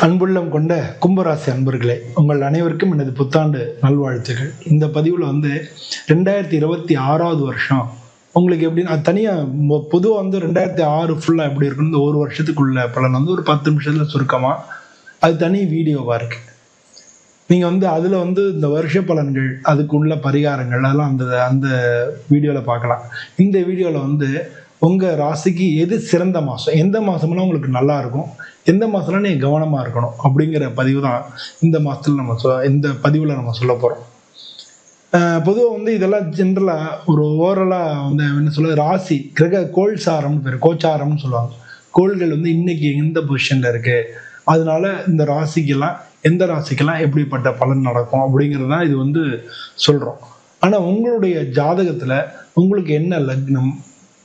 அன்புள்ளம் கொண்ட கும்பராசி அன்பர்களே, உங்கள் அனைவருக்கும் எனது புத்தாண்டு நல்வாழ்த்துக்கள். இந்த பதிவில் 2026வது வருஷம் உங்களுக்கு எப்படின்னு அது தனியாக பொதுவாக 2006 ஃபுல்லாக எப்படி இருக்குன்னு இந்த ஒரு வருஷத்துக்குள்ள பலன் ஒரு 10 நிமிஷத்தில் சுருக்கமாக அது தனி வீடியோவாக இருக்குது. நீங்கள் அதில் இந்த வருஷ பலன்கள் அதுக்குள்ள பரிகாரங்கள் அதெல்லாம் அந்த வீடியோவில் பார்க்கலாம். இந்த வீடியோவில் உங்கள் ராசிக்கு எது சிறந்த மாதம், எந்த மாதம்னா உங்களுக்கு நல்லா இருக்கும், எந்த மாதம்லாம் நீங்கள் கவனமாக இருக்கணும் அப்படிங்கிற பதிவு தான் இந்த மாதத்தில் இந்த பதிவில் நம்ம சொல்ல போகிறோம். பொதுவாக இதெல்லாம் ஜென்ரலாக ஒரு ஓவரலாக என்ன சொல்ல ராசி கிரக கோல்சாரம்னு பேர், கோச்சாரம்னு சொல்லுவாங்க. கோள்கள் இன்னைக்கு எந்த பொசிஷனில் இருக்குது, அதனால இந்த ராசிக்கெல்லாம் எந்த ராசிக்கெல்லாம் எப்படிப்பட்ட பலன் நடக்கும் அப்படிங்கிறது தான் இது சொல்கிறோம். ஆனால் உங்களுடைய ஜாதகத்தில் உங்களுக்கு என்ன லக்னம்,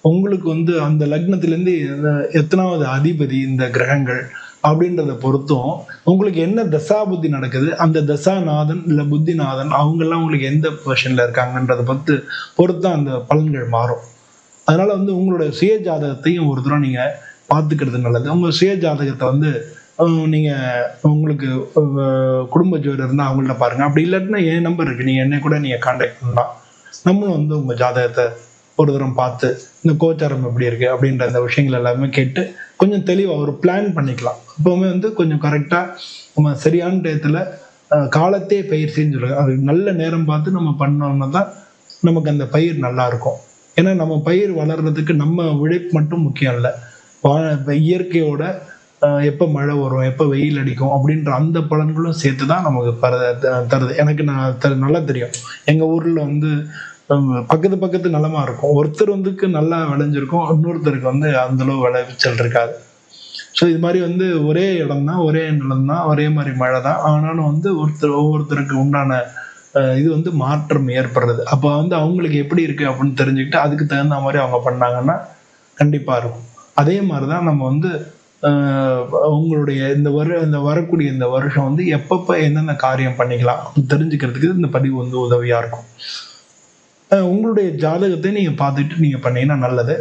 உங்களுக்கு அந்த லக்னத்திலேருந்து எத்தனாவது அதிபதி இந்த கிரகங்கள் அப்படின்றத பொறுத்தும் உங்களுக்கு என்ன தசாபுத்தி நடக்குது, அந்த தசாநாதன் இல்லை புத்திநாதன் அவங்கெல்லாம் உங்களுக்கு எந்த பொசிஷனில் இருக்காங்கன்றதை பொறுத்து தான் அந்த பலன்கள் மாறும். அதனால உங்களுடைய சுய ஜாதகத்தையும் ஒரு தடவை நீங்கள் பார்த்துக்கிறது நல்லது. உங்கள் சுய ஜாதகத்தை நீங்கள் உங்களுக்கு குடும்ப ஜோதிடர் இருந்தால் அவங்கள்ட்ட பாருங்கள். அப்படி இல்லாட்டினா என் நம்பர் இருக்குது, நீங்கள் என்னை கூட நீங்கள் கான்டாக்ட் பண்ணலாம். நம்மளும் உங்கள் ஜாதகத்தை ஒரு தரம் பார்த்து இந்த கோச்சாரம் எப்படி இருக்குது அப்படின்ற அந்த விஷயங்கள் எல்லாமே கேட்டு கொஞ்சம் தெளிவாக ஒரு பிளான் பண்ணிக்கலாம். எப்போவுமே கொஞ்சம் கரெக்டாக நம்ம சரியான டயத்தில் காலத்தே பயிற்சின்னு சொல்லுவாங்க. அது நல்ல நேரம் பார்த்து நம்ம பண்ணோம்னா தான் நமக்கு அந்த பயிர் நல்லா இருக்கும். ஏன்னா நம்ம பயிர் வளர்கிறதுக்கு நம்ம உழைப்பு மட்டும் முக்கியம் இல்லை, இயற்கையோட எப்போ மழை வரும், எப்போ வெயில் அடிக்கும் அப்படின்ற அந்த பலன்களும் சேர்த்து தான் நமக்கு தருது. எனக்கு நல்லா தெரியும், எங்கள் ஊரில் பக்கத்து நிலமா இருக்கும். ஒருத்தர் நல்லா விளைஞ்சிருக்கும், இன்னொருத்தருக்கு அந்த அளவு விளைச்சல் இருக்காது. ஸோ இது மாதிரி ஒரே இடம் தான், ஒரே நிலம் தான், ஒரே மாதிரி மழை தான். ஆனாலும் ஒவ்வொருத்தருக்கு உண்டான இது மாற்றம் ஏற்படுறது. அப்போ அவங்களுக்கு எப்படி இருக்கு அப்படின்னு தெரிஞ்சுக்கிட்டு அதுக்கு தகுந்த மாதிரி அவங்க பண்ணாங்கன்னா கண்டிப்பாக இருக்கும். அதே மாதிரி தான் நம்ம உங்களுடைய இந்த வரக்கூடிய இந்த வருஷம் எப்பப்போ என்னென்ன காரியம் பண்ணிக்கலாம் தெரிஞ்சுக்கிறதுக்கு இந்த பதிவு உதவியாக இருக்கும். உங்களுடைய ஜாதகத்தை நீங்கள் பார்த்துட்டு நீங்கள் பண்ணீங்கன்னா நல்லது.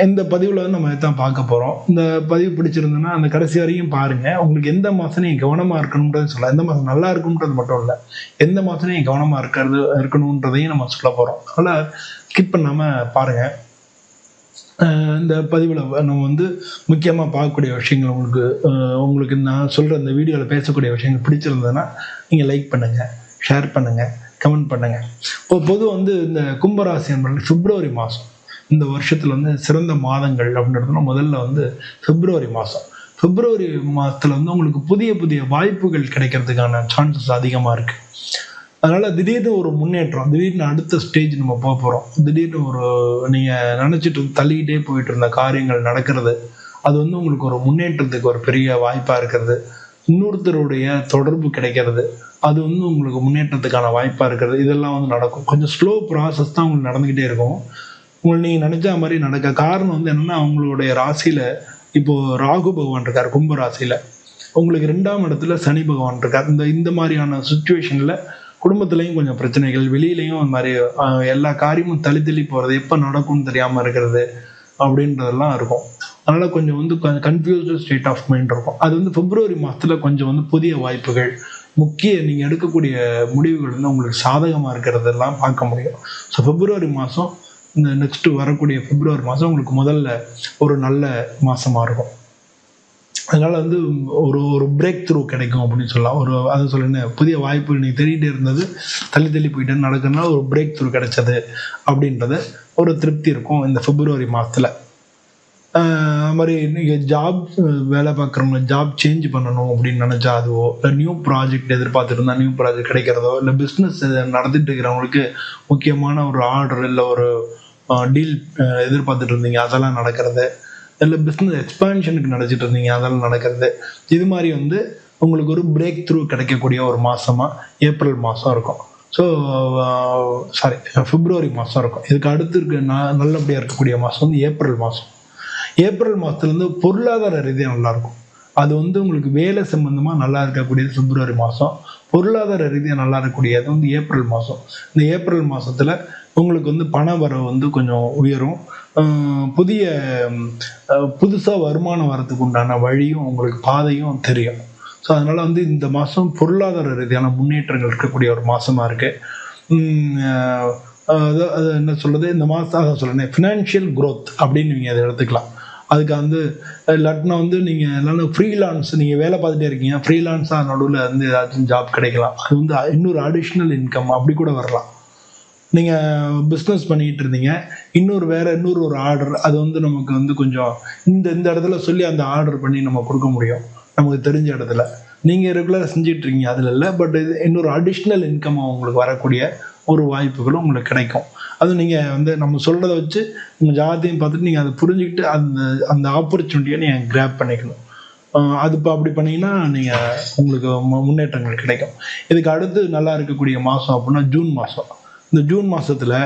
இந்த பதிவில் நம்ம தான் பார்க்க போகிறோம். இந்த பதிவு பிடிச்சிருந்ததுன்னா அந்த கடைசி வரையும் பாருங்கள். உங்களுக்கு எந்த மாதம் நீங்கள் கவனமாக இருக்கணுன்றது சொல்லலாம். எந்த மாதம் நல்லா இருக்குன்றது மட்டும் இல்லை, எந்த மாதம் நீங்கள் கவனமாக இருக்கணுன்றதையும் நம்ம சொல்ல போகிறோம். அதனால் ஸ்கிப் பண்ணாமல் பாருங்கள். இந்த பதிவில் நம்ம முக்கியமாக பார்க்கக்கூடிய விஷயங்கள் உங்களுக்கு நான் சொல்கிற இந்த வீடியோவில் பேசக்கூடிய விஷயங்கள் பிடிச்சிருந்ததுன்னா நீங்கள் லைக் பண்ணுங்கள், ஷேர் பண்ணுங்கள், கமெண்ட் பண்ணுங்கள். பொதுவாக இந்த கும்பராசி என்பது பிப்ரவரி மாதம் இந்த வருஷத்தில் சிறந்த மாதங்கள் அப்படின்றதுனா முதல்ல பிப்ரவரி மாதம். பிப்ரவரி மாதத்தில் உங்களுக்கு புதிய புதிய வாய்ப்புகள் கிடைக்கிறதுக்கான சான்சஸ் அதிகமாக இருக்குது. அதனால் திடீர்னு ஒரு முன்னேற்றம், திடீர்னு அடுத்த ஸ்டேஜ் நம்ம போக போகிறோம். திடீர்னு நீங்கள் நினச்சிட்டு தள்ளிக்கிட்டே போயிட்டு இருந்த காரியங்கள் நடக்கிறது, அது உங்களுக்கு ஒரு முன்னேற்றத்துக்கு ஒரு பெரிய வாய்ப்பாக இருக்கிறது. இன்னொருத்தருடைய தொடர்பு கிடைக்கிறது, அது உங்களுக்கு முன்னேற்றத்துக்கான வாய்ப்பாக இருக்கிறது. இதெல்லாம் நடக்கும். கொஞ்சம் ஸ்லோ ப்ராசஸ் தான் உங்களுக்கு நடந்துக்கிட்டே இருக்கும். நீங்கள் நினச்ச மாதிரி நடக்க காரணம் என்னென்னா, அவங்களுடைய ராசியில் இப்போது ராகு பகவான் இருக்கார் கும்ப ராசியில், உங்களுக்கு 2ஆம் இடத்துல சனி பகவான் இருக்கார். இந்த மாதிரியான சுச்சுவேஷனில் குடும்பத்துலேயும் கொஞ்சம் பிரச்சனைகள், வெளியிலையும் அந்த மாதிரி எல்லா காரியமும் தள்ளி போகிறது, எப்போ நடக்கும்னு தெரியாமல் இருக்கிறது அப்படின்றதெல்லாம் இருக்கும். அதனால் கொஞ்சம் கன்ஃபியூஸ்டு ஸ்டேட் ஆஃப் மைண்ட் இருக்கும். அது பிப்ரவரி மாதத்தில் கொஞ்சம் புதிய வாய்ப்புகள், நீங்கள் எடுக்கக்கூடிய முடிவுகள் உங்களுக்கு சாதகமாக இருக்கிறதெல்லாம் பார்க்க முடியும். ஸோ பிப்ரவரி மாதம், இந்த நெக்ஸ்ட்டு வரக்கூடிய பிப்ரவரி மாதம் உங்களுக்கு முதல்ல ஒரு நல்ல மாதமாக இருக்கும். அதனால் ஒரு பிரேக் த்ரூ கிடைக்கும் அப்படின்னு சொல்லலாம். அதை சொல்லுங்க, புதிய வாய்ப்பு நீங்கள் தேடிட்டே இருந்தது தள்ளி போயிட்டு நடக்கிறதுனால ஒரு பிரேக் த்ரூ கிடைச்சது அப்படின்றது ஒரு திருப்தி இருக்கும் இந்த பிப்ரவரி மாதத்தில். அது மாதிரி நீங்கள் வேலை பார்க்குறவங்க ஜாப் சேஞ்ச் பண்ணணும் அப்படின்னு நினச்சா அதுவோ, இல்லை நியூ ப்ராஜெக்ட் எதிர்பார்த்துட்டு இருந்தால் நியூ ப்ராஜெக்ட் கிடைக்கிறதோ, இல்லை பிஸ்னஸ் நடத்திட்டு இருக்கிறவங்களுக்கு முக்கியமான ஒரு ஆர்டர் இல்லை ஒரு டீல் எதிர்பார்த்துட்டு இருந்தீங்க அதெல்லாம் நடக்கிறது, இல்லை பிஸ்னஸ் எக்ஸ்பான்ஷனுக்கு நினச்சிட்டு இருந்தீங்க அதெல்லாம் நடக்கிறது. இது மாதிரி உங்களுக்கு ஒரு பிரேக் த்ரூ கிடைக்கக்கூடிய ஒரு மாதமாக ஏப்ரல் மாதம் இருக்கும். ஸோ பிப்ரவரி மாதம் இருக்கும். இதுக்கு அடுத்து நல்லபடியாக இருக்கக்கூடிய மாதம் ஏப்ரல் மாதம். ஏப்ரல் மாதத்துலேருந்து பொருளாதார ரீதியாக நல்லாயிருக்கும். அது உங்களுக்கு வேலை சம்பந்தமாக நல்லா இருக்கக்கூடியது பிப்ரவரி மாதம். பொருளாதார ரீதியாக நல்லா இருக்கக்கூடியது ஏப்ரல் மாதம். இந்த ஏப்ரல் மாதத்தில் உங்களுக்கு பண வரவு கொஞ்சம் உயரும். புதிய புதுசாக வருமானம் வரதுக்கு உண்டான வழியும் உங்களுக்கு பாதையும் தெரியும். ஸோ அதனால வந்து இந்த மாதம் பொருளாதார ரீதியான முன்னேற்றங்கள் இருக்கக்கூடிய ஒரு மாதமா இருக்கு. அது என்ன சொல்றது, இந்த மாதம் அதான் சொல்றேன் ஃபினான்ஷியல் growth அப்படின்னு நீங்கள் அதை எடுத்துக்கலாம். அதுக்கு வந்து இல்லாட்டினா வந்து நீங்கள் எல்லாரும் ஃப்ரீலான்ஸ், நீங்கள் வேலை பார்த்துட்டே இருக்கீங்க, ஃப்ரீலான்ஸாக நடுவில் வந்து ஏதாச்சும் ஜாப் கிடைக்கலாம். அது வந்து இன்னொரு அடிஷ்னல் இன்கம் அப்படி கூட வரலாம். நீங்கள் பிஸ்னஸ் பண்ணிகிட்டு இருந்தீங்க, இன்னொரு ஒரு ஆர்டர், அது வந்து நமக்கு வந்து கொஞ்சம் இந்த இந்த இடத்துல சொல்லி அந்த ஆர்டர் பண்ணி நம்ம கொடுக்க முடியும் நமக்கு தெரிஞ்ச இடத்துல. நீங்கள் ரெகுலராக செஞ்சுட்டு இருக்கீங்க அதில் இல்லை, பட் இது இன்னொரு அடிஷ்னல் இன்கம் உங்களுக்கு வரக்கூடிய ஒரு வாய்ப்புகளும் உங்களுக்கு கிடைக்கும். அது நீங்கள் வந்து நம்ம சொல்கிறத வச்சு உங்கள் ஜாதத்தையும் பார்த்துட்டு நீங்கள் அதை புரிஞ்சுக்கிட்டு அந்த அந்த ஆப்பர்ச்சுனிட்டியை நீங்கள் கிராப் பண்ணிக்கணும். அது இப்போ அப்படி பண்ணிங்கன்னா நீங்கள் உங்களுக்கு முன்னேற்றங்கள் கிடைக்கும். இதுக்கு அடுத்து நல்லா இருக்கக்கூடிய மாதம் அப்படின்னா ஜூன் மாதம். இந்த ஜூன் மாதத்தில்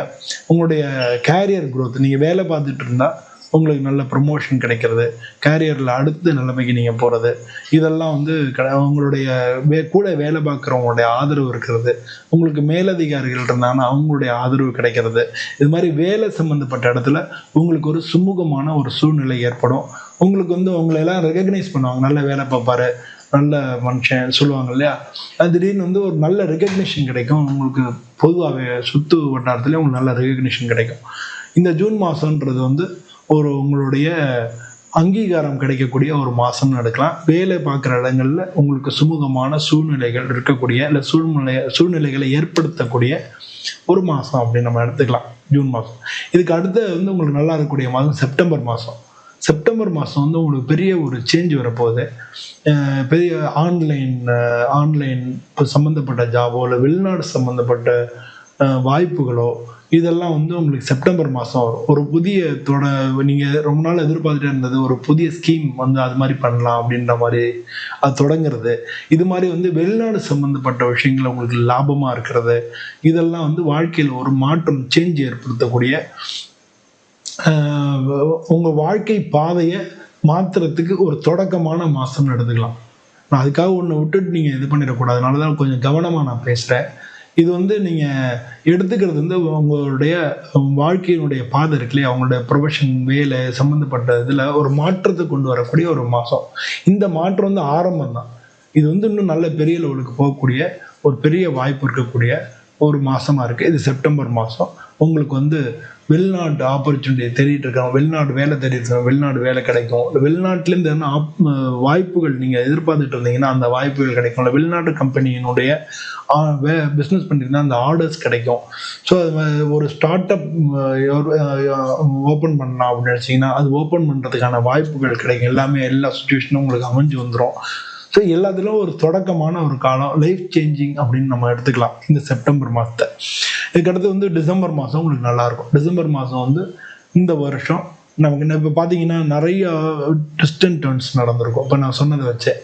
உங்களுடைய கேரியர் growth, நீங்கள் வேலை பார்த்துட்டு இருந்தால் உங்களுக்கு நல்ல ப்ரமோஷன் கிடைக்கிறது, கேரியரில் அடுத்த நிலைமைக்கு நீங்கள் போகிறது, இதெல்லாம் வந்து உங்களுடைய கூட வேலை பார்க்குறவங்களுடைய ஆதரவு இருக்கிறது, உங்களுக்கு மேலதிகாரிகள் இருந்தாங்கன்னா அவங்களுடைய ஆதரவு கிடைக்கிறது, இது மாதிரி வேலை சம்மந்தப்பட்ட இடத்துல உங்களுக்கு ஒரு சுமூகமான ஒரு சூழ்நிலை ஏற்படும். உங்களுக்கு வந்து உங்களை எல்லாம் ரெகக்னைஸ் பண்ணுவாங்க, நல்ல வேலை பார்ப்பாரு, நல்ல மனுஷன் சொல்லுவாங்க இல்லையா. அது திடீர்னு வந்து ஒரு நல்ல ரெகக்னிஷன் கிடைக்கும். உங்களுக்கு பொதுவாகவே சுற்று வட்டாரத்துலேயே உங்களுக்கு நல்ல ரெகக்னிஷன் கிடைக்கும். இந்த ஜூன் மாதம்ன்றது வந்து உங்களுடைய அங்கீகாரம் கிடைக்கக்கூடிய ஒரு மாதம்னு எடுக்கலாம். வேலை பார்க்குற இடங்கள்ல உங்களுக்கு சுமூகமான சூழ்நிலைகள் இருக்கக்கூடிய, இல்லை சூழ்நிலைகளை ஏற்படுத்தக்கூடிய ஒரு மாதம் அப்படின்னு நம்ம எடுத்துக்கலாம் ஜூன் மாதம். இதுக்கு அடுத்து வந்து உங்களுக்கு நல்லா இருக்கக்கூடிய மாதம் செப்டம்பர் மாதம். செப்டம்பர் மாதம் வந்து உங்களுக்கு பெரிய ஒரு சேஞ்ச் வரப்போகுது. பெரிய ஆன்லைன் சம்மந்தப்பட்ட ஜாபோ இல்லை வெளிநாடு சம்மந்தப்பட்ட வாய்ப்புகளோ இதெல்லாம் வந்து உங்களுக்கு செப்டம்பர் மாதம் வரும். ஒரு புதிய நீங்கள் ரொம்ப நாள் எதிர்பார்த்துட்டே இருந்தது, ஒரு புதிய ஸ்கீம் வந்து அது மாதிரி பண்ணலாம் அப்படின்ற மாதிரி அது தொடங்குறது, இது மாதிரி வந்து வெளிநாடு சம்மந்தப்பட்ட விஷயங்கள் உங்களுக்கு லாபமாக இருக்கிறது, இதெல்லாம் வந்து வாழ்க்கையில் ஒரு மாற்றம் சேஞ்ச் ஏற்படுத்தக்கூடிய உங்கள் வாழ்க்கை பாதையை மாற்றுறதுக்கு ஒரு தொடக்கமான மாதம்னு எடுத்துக்கலாம். நான் அதுக்காக ஒன்று விட்டுட்டு நீங்கள் இது பண்ணிடக்கூடாது, அதனால தான் கொஞ்சம் கவனமாக நான் பேசுகிறேன். இது வந்து நீங்கள் எடுத்துக்கிறது வந்து உங்களுடைய வாழ்க்கையினுடைய பாதை இருக்குல்லையே, அவங்களுடைய ப்ரொஃபஷன் வேலை சம்மந்தப்பட்ட இதில் ஒரு மாற்றத்தை கொண்டு வரக்கூடிய ஒரு மாதம். இந்த மாற்றம் வந்து ஆரம்பம் தான். இது வந்து இன்னும் நல்ல பெரிய லெவலுக்கு போகக்கூடிய ஒரு பெரிய வாய்ப்பு இருக்கக்கூடிய ஒரு மாதமாக இருக்குது இது செப்டம்பர் மாதம். உங்களுக்கு வந்து வெளிநாட்டு ஆப்பர்ச்சுனிட்டி தேடிட்டு இருக்காங்க, வெளிநாடு வேலை தேடிட்டு இருக்காங்க, வெளிநாடு வேலை கிடைக்கும். இல்லை வெளிநாட்டிலேருந்து என்ன வாய்ப்புகள் நீங்கள் எதிர்பார்த்துட்டு இருந்தீங்கன்னா அந்த வாய்ப்புகள் கிடைக்கும். இல்லை வெளிநாட்டு கம்பெனியினுடைய பிஸ்னஸ் பண்ணியிருந்தா அந்த ஆர்டர்ஸ் கிடைக்கும். ஸோ அது ஒரு ஸ்டார்ட் அப் ஓப்பன் பண்ணலாம் அப்படின்னு நினச்சிங்கன்னா அது ஓப்பன் பண்ணுறதுக்கான வாய்ப்புகள் கிடைக்கும். எல்லா சுச்சுவேஷனும் உங்களுக்கு அமைஞ்சு வந்துடும். ஸோ எல்லாத்துலேயும் ஒரு தொடக்கமான ஒரு காலம், லைஃப் சேஞ்சிங் அப்படின்னு நம்ம எடுத்துக்கலாம் இந்த செப்டம்பர் மாதத்தை. இதுக்கடுத்து வந்து டிசம்பர் மாதம் உங்களுக்கு நல்லாயிருக்கும். டிசம்பர் மாதம் வந்து இந்த வருஷம் நமக்கு இப்போ பார்த்தீங்கன்னா நிறைய ட்விஸ்ட் அண்ட் டர்ன்ஸ் நடந்திருக்கும். இப்போ நான் சொன்னதை வச்சேன்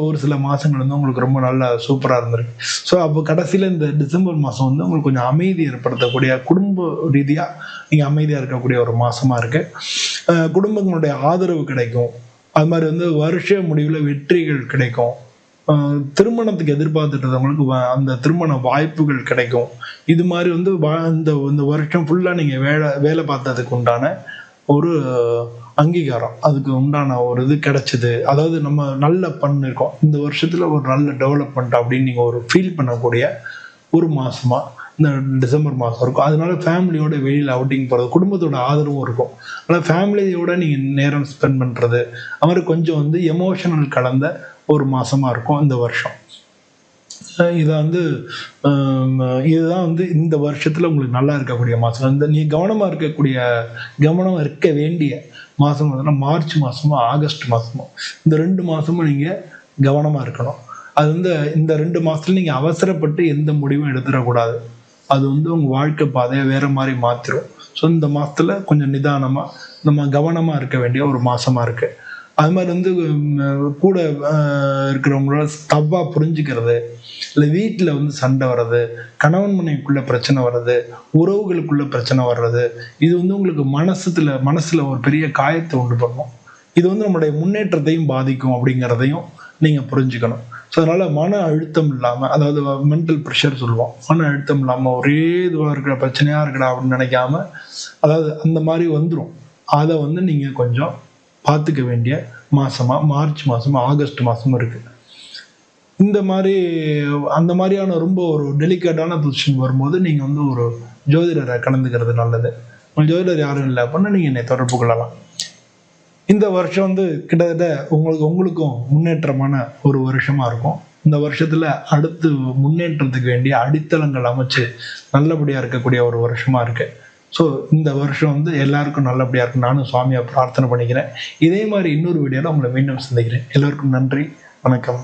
ஒரு சில மாதங்கள் வந்து உங்களுக்கு ரொம்ப நல்லா சூப்பராக இருந்திருக்கு. ஸோ அப்போ கடைசியில் இந்த டிசம்பர் மாதம் வந்து உங்களுக்கு கொஞ்சம் அமைதி ஏற்படுத்தக்கூடிய, குடும்ப ரீதியாக நீங்கள் அமைதியாக இருக்கக்கூடிய ஒரு மாதமாக இருக்குது. குடும்பங்களுடைய ஆதரவு கிடைக்கும். அது மாதிரி வந்து வருஷ முடிவில் வெற்றிகள் கிடைக்கும். திருமணத்துக்கு எதிர்பார்த்துட்டு இருந்தவங்களுக்கு அந்த திருமண வாய்ப்புகள் கிடைக்கும். இது மாதிரி வந்து இந்த வருஷம் ஃபுல்லாக நீங்கள் வேலை பார்த்ததுக்கு உண்டான ஒரு அங்கீகாரம், அதுக்கு உண்டான ஒரு இது கிடைச்சிது. அதாவது நம்ம நல்ல பண்ணிருக்கோம் இந்த வருஷத்தில், ஒரு நல்ல டெவலப்மெண்ட் அப்படின்னு நீங்கள் ஒரு ஃபீல் பண்ணக்கூடிய ஒரு மாதமாக இந்த டிசம்பர் மாதம் இருக்கும். அதனால ஃபேமிலியோட வெளியில் அவுட்டிங் போகிறது, குடும்பத்தோட ஆதரவும் இருக்கும். அதனால் ஃபேமிலியோட நீங்கள் நேரம் ஸ்பெண்ட் பண்ணுறது, அது மாதிரி கொஞ்சம் வந்து எமோஷனல் கலந்த ஒரு மாதமாக இருக்கும் இந்த வருஷம். இதுதான் வந்து இந்த வருஷத்தில் உங்களுக்கு நல்லா இருக்கக்கூடிய மாதம். இந்த நீ கவனம் இருக்க வேண்டிய மாதம் வந்து மார்ச் மாதமோ ஆகஸ்ட் மாதமோ, இந்த 2 மாதமும் நீங்கள் கவனமாக இருக்கணும். அது வந்து இந்த 2 மாதத்துல நீங்கள் அவசரப்பட்டு எந்த முடிவும் எடுத்துடக்கூடாது. அது வந்து உங்கள் வாழ்க்கை பாதையை வேறு மாதிரி மாற்றிடும். ஸோ இந்த மாதத்தில் கொஞ்சம் நிதானமாக நம்ம கவனமாக இருக்க வேண்டிய ஒரு மாதமாக இருக்குது. அது மாதிரி வந்து கூட இருக்கிறவங்களோட தப்பாக புரிஞ்சுக்கிறது, இல்லை வீட்டில் வந்து சண்டை வர்றது, கணவன் மனைவிக்குள்ளே பிரச்சனை வர்றது, உறவுகளுக்குள்ளே பிரச்சனை வர்றது, இது வந்து உங்களுக்கு மனசில் ஒரு பெரிய காயத்தை உண்டு பண்ணும். இது வந்து நம்மளுடைய முன்னேற்றத்தையும் பாதிக்கும் அப்படிங்கிறதையும் நீங்கள் புரிஞ்சுக்கணும். ஸோ அதனால் மன அழுத்தம் இல்லாமல், அதாவது மென்டல் ப்ரெஷர் சொல்லுவோம், மன அழுத்தம் இல்லாமல் ஒரே இதுவாக இருக்கிற பிரச்சனையாக இருக்கடா அப்படின்னு நினைக்காம, அதாவது அந்த மாதிரி வந்துடும். அதை வந்து நீங்கள் கொஞ்சம் பார்த்துக்க வேண்டிய மாதமாக மார்ச் மாதம் ஆகஸ்ட் மாதமும் இருக்குது. இந்த மாதிரி அந்த மாதிரியான ரொம்ப ஒரு டெலிகேட்டான பொசிஷன் வரும்போது நீங்கள் வந்து ஒரு ஜோதிடரை கலந்துக்கிறது நல்லது. ஜோதிடர் யாரும் இல்லை அப்படின்னா நீங்கள் என்னை தொடர்பு கொள்ளலாம். இந்த வருஷம் வந்து கிட்டத்தட்ட உங்களுக்கும் முன்னேற்றமான ஒரு வருஷமாக இருக்கும். இந்த வருஷத்தில் அடுத்து முன்னேற்றத்துக்கு வேண்டிய அடித்தளங்கள் அமைச்சு நல்லபடியாக இருக்கக்கூடிய ஒரு வருஷமாக இருக்குது. ஸோ இந்த வருஷம் வந்து எல்லாருக்கும் நல்லபடியாக இருக்கும். நானும் சுவாமியை பிரார்த்தனை பண்ணிக்கிறேன். இதே மாதிரி இன்னொரு வீடியோவில் உங்களை மீண்டும் சந்திக்கிறேன். எல்லோருக்கும் நன்றி, வணக்கம்.